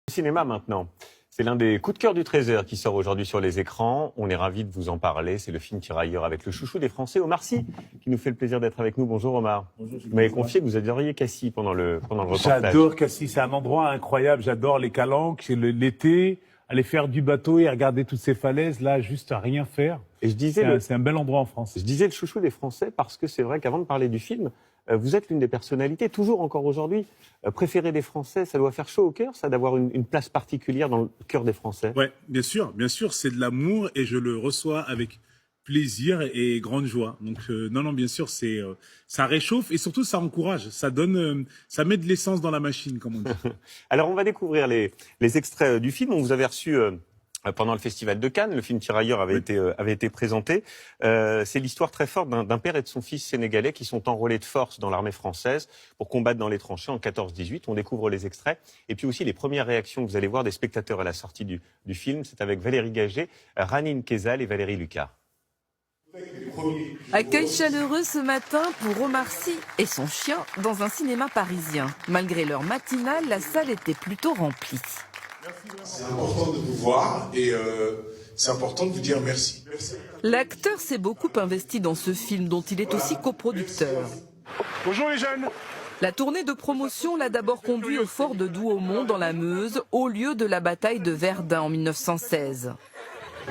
Cinéma maintenant. C'est l'un des coups de cœur du Trésor qui sort aujourd'hui sur les écrans. On est ravis de vous en parler. C'est le film Tirailleurs avec le chouchou des Français, Omar Sy, qui nous fait le plaisir d'être avec nous. Bonjour Omar. Bonjour, vous m'avez confié que vous adoriez Cassis pendant le reportage. J'adore Cassis, c'est un endroit incroyable. J'adore les calanques, c'est l'été, aller faire du bateau et regarder toutes ces falaises, là, juste à rien faire. Et je disais, c'est un bel endroit en France. Je disais le chouchou des Français parce que c'est vrai qu'avant de parler du film, vous êtes l'une des personnalités, toujours encore aujourd'hui, préférées des Français. Ça doit faire chaud au cœur, ça, d'avoir une place particulière dans le cœur des Français. Ouais, bien sûr, c'est de l'amour et je le reçois avec plaisir et grande joie. Donc non, bien sûr, ça réchauffe et surtout ça encourage, ça donne, ça met de l'essence dans la machine, comme on dit. Alors on va découvrir les extraits du film. On vous avait reçu pendant le Festival de Cannes, le film Tirailleurs avait été présenté. C'est l'histoire très forte d'un père et de son fils sénégalais qui sont enrôlés de force dans l'armée française pour combattre dans les tranchées en 14-18. On découvre les extraits et puis aussi les premières réactions que vous allez voir des spectateurs à la sortie du film. C'est avec Valérie Gagé, Ranine Kezal et Valérie Lucas. Accueil chaleureux ce matin pour Omar Sy et son chien dans un cinéma parisien. Malgré l'heure matinale, la salle était plutôt remplie. C'est important de vous voir et c'est important de vous dire merci. L'acteur s'est beaucoup investi dans ce film dont il est aussi coproducteur. Bonjour les jeunes. La tournée de promotion l'a d'abord conduit au fort de Douaumont dans la Meuse, au lieu de la bataille de Verdun en 1916.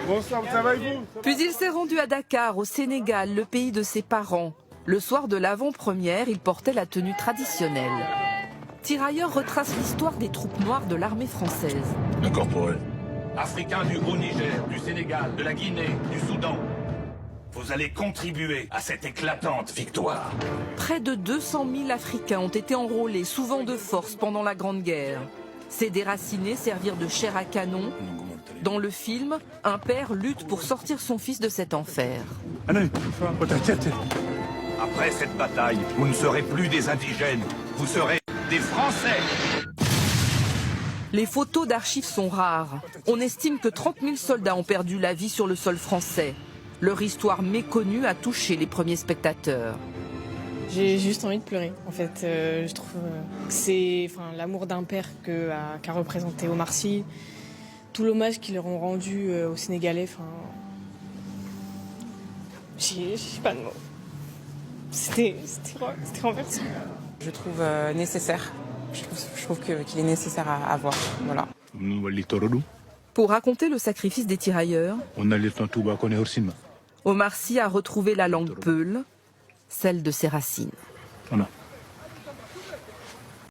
Bonsoir, ça va et vous? Puis il s'est rendu à Dakar, au Sénégal, le pays de ses parents. Le soir de l'avant-première, il portait la tenue traditionnelle. Tirailleurs retrace l'histoire des troupes noires de l'armée française. Le corporel. Africains du Haut-Niger, du Sénégal, de la Guinée, du Soudan. Vous allez contribuer à cette éclatante victoire. Près de 200 000 Africains ont été enrôlés, souvent de force, pendant la Grande Guerre. Ces déracinés servirent de chair à canon. Dans le film, un père lutte pour sortir son fils de cet enfer. Après cette bataille, vous ne serez plus des indigènes, vous serez des Français. Les photos d'archives sont rares. On estime que 30 000 soldats ont perdu la vie sur le sol français. Leur histoire méconnue a touché les premiers spectateurs. J'ai juste envie de pleurer. En fait, je trouve que c'est l'amour d'un père qu'a représenté Omar Sy, tout l'hommage qu'ils leur ont rendu aux Sénégalais. J'ai pas de mots. C'était renversant. Je trouve nécessaire. Je trouve qu'il est nécessaire à voir. Voilà. Pour raconter le sacrifice des tirailleurs, Omar Sy a retrouvé la langue peul, celle de ses racines.